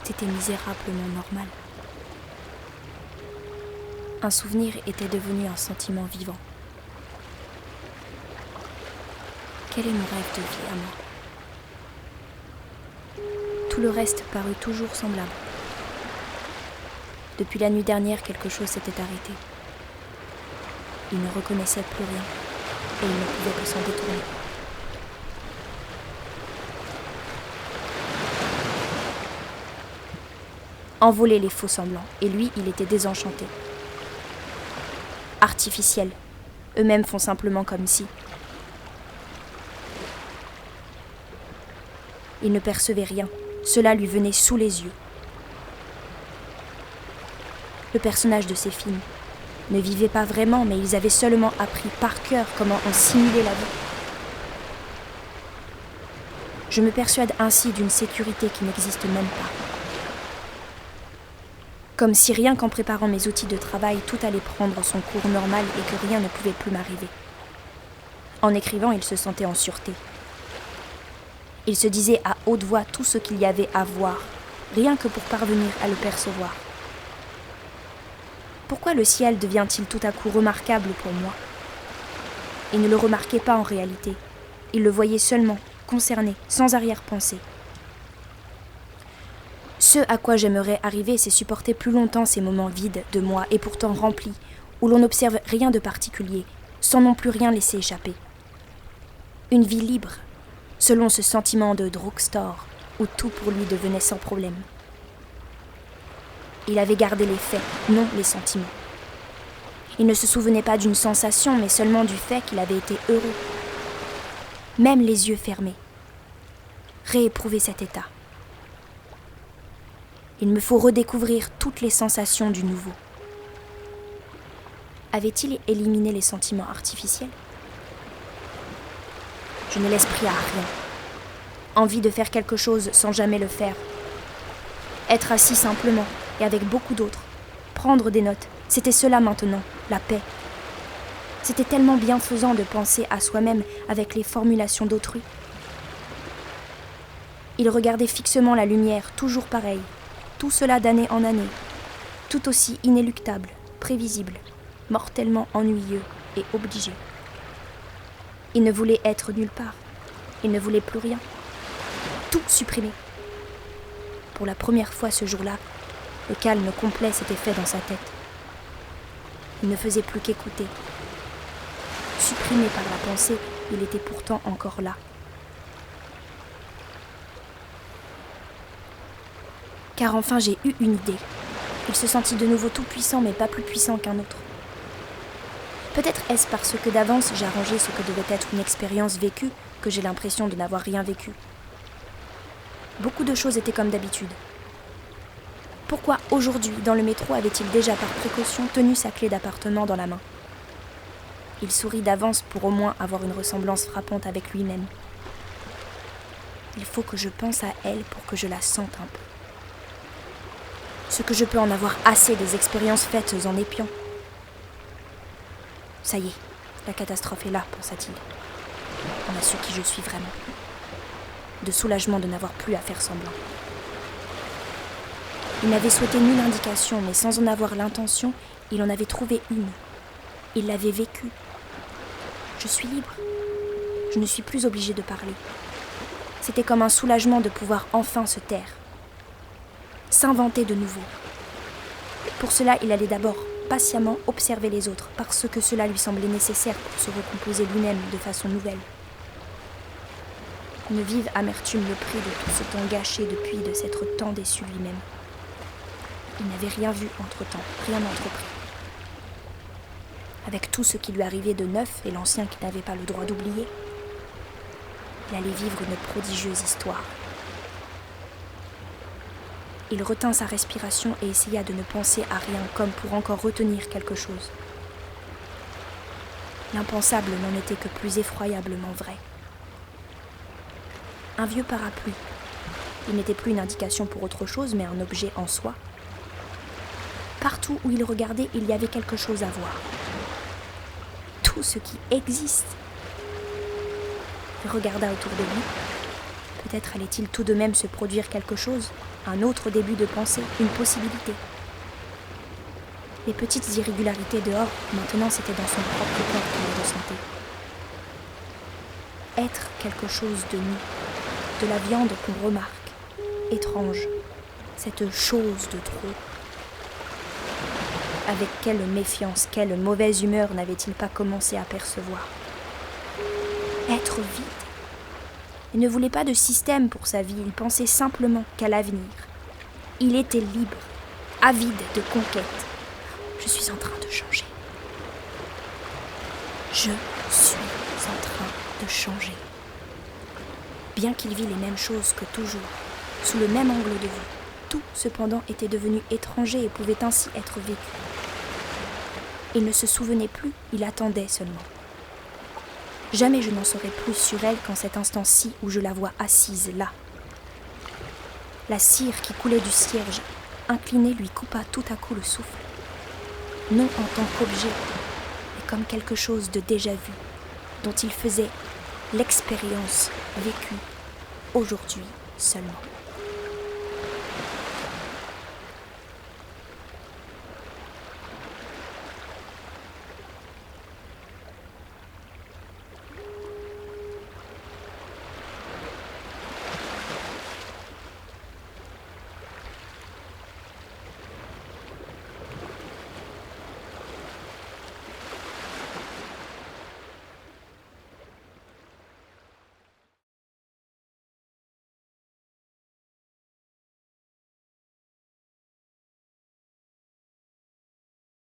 Tout était misérablement normal. Un souvenir était devenu un sentiment vivant. Quel est mon rêve de vie à moi ? Tout le reste parut toujours semblable. Depuis la nuit dernière, quelque chose s'était arrêté. Il ne reconnaissait plus rien, et il ne pouvait que s'en détourner. Envolés les faux semblants, et lui, il était désenchanté. Artificiels, eux-mêmes font simplement comme si. Il ne percevait rien, cela lui venait sous les yeux. Le personnage de ces films ne vivait pas vraiment, mais ils avaient seulement appris par cœur comment en simuler la vie. Je me persuade ainsi d'une sécurité qui n'existe même pas. Comme si rien qu'en préparant mes outils de travail, tout allait prendre son cours normal et que rien ne pouvait plus m'arriver. En écrivant, il se sentait en sûreté. Il se disait à haute voix tout ce qu'il y avait à voir, rien que pour parvenir à le percevoir. Pourquoi le ciel devient-il tout à coup remarquable pour moi ? Il ne le remarquait pas en réalité. Il le voyait seulement, concerné, sans arrière-pensée. Ce à quoi j'aimerais arriver, c'est supporter plus longtemps ces moments vides de moi et pourtant remplis, où l'on n'observe rien de particulier, sans non plus rien laisser échapper. Une vie libre, selon ce sentiment de drugstore, où tout pour lui devenait sans problème. Il avait gardé les faits, non les sentiments. Il ne se souvenait pas d'une sensation, mais seulement du fait qu'il avait été heureux. Même les yeux fermés. Rééprouver cet état. Il me faut redécouvrir toutes les sensations du nouveau. Avait-il éliminé les sentiments artificiels ? Je ne laisse pris à rien. Envie de faire quelque chose sans jamais le faire. Être assis simplement et avec beaucoup d'autres. Prendre des notes. C'était cela maintenant, la paix. C'était tellement bienfaisant de penser à soi-même avec les formulations d'autrui. Il regardait fixement la lumière, toujours pareil. Tout cela d'année en année. Tout aussi inéluctable, prévisible, mortellement ennuyeux et obligé. Il ne voulait être nulle part. Il ne voulait plus rien. Tout supprimé. Pour la première fois ce jour-là, le calme complet s'était fait dans sa tête. Il ne faisait plus qu'écouter. Supprimé par la pensée, il était pourtant encore là. Car enfin j'ai eu une idée. Il se sentit de nouveau tout puissant, mais pas plus puissant qu'un autre. Peut-être est-ce parce que d'avance j'ai arrangé ce que devait être une expérience vécue que j'ai l'impression de n'avoir rien vécu. Beaucoup de choses étaient comme d'habitude. Pourquoi aujourd'hui, dans le métro, avait-il déjà par précaution tenu sa clé d'appartement dans la main ? Il sourit d'avance pour au moins avoir une ressemblance frappante avec lui-même. Il faut que je pense à elle pour que je la sente un peu. Ce que je peux en avoir assez des expériences faites en épiant. Ça y est, la catastrophe est là, pensa-t-il. On a su qui je suis vraiment. De soulagement de n'avoir plus à faire semblant. Il n'avait souhaité nulle indication, mais sans en avoir l'intention, il en avait trouvé une. Il l'avait vécue. Je suis libre. Je ne suis plus obligée de parler. C'était comme un soulagement de pouvoir enfin se taire. S'inventer de nouveau. Pour cela, il allait d'abord patiemment observer les autres, parce que cela lui semblait nécessaire pour se recomposer lui-même de façon nouvelle. Une vive amertume le prit de tout ce temps gâché depuis de s'être tant déçu lui-même. Il n'avait rien vu entre-temps, rien entrepris. Avec tout ce qui lui arrivait de neuf et l'ancien qu'il n'avait pas le droit d'oublier, il allait vivre une prodigieuse histoire. Il retint sa respiration et essaya de ne penser à rien, comme pour encore retenir quelque chose. L'impensable n'en était que plus effroyablement vrai. Un vieux parapluie. Il n'était plus une indication pour autre chose, mais un objet en soi. Partout où il regardait, il y avait quelque chose à voir. Tout ce qui existe. Il regarda autour de lui. Peut-être allait-il tout de même se produire quelque chose, un autre début de pensée, une possibilité. Les petites irrégularités dehors, maintenant c'était dans son propre corps qu'il les ressentait. Être quelque chose de nu, de la viande qu'on remarque, étrange, cette chose de trop. Avec quelle méfiance, quelle mauvaise humeur n'avait-il pas commencé à percevoir? Être vide. Il ne voulait pas de système pour sa vie, il pensait simplement qu'à l'avenir. Il était libre, avide de conquête. Je suis en train de changer. Je suis en train de changer. Bien qu'il vît les mêmes choses que toujours, sous le même angle de vue, tout cependant était devenu étranger et pouvait ainsi être vécu. Il ne se souvenait plus, il attendait seulement. Jamais je n'en saurais plus sur elle qu'en cet instant-ci où je la vois assise là. La cire qui coulait du cierge, inclinée, lui coupa tout à coup le souffle. Non en tant qu'objet, mais comme quelque chose de déjà vu, dont il faisait l'expérience vécue aujourd'hui seulement.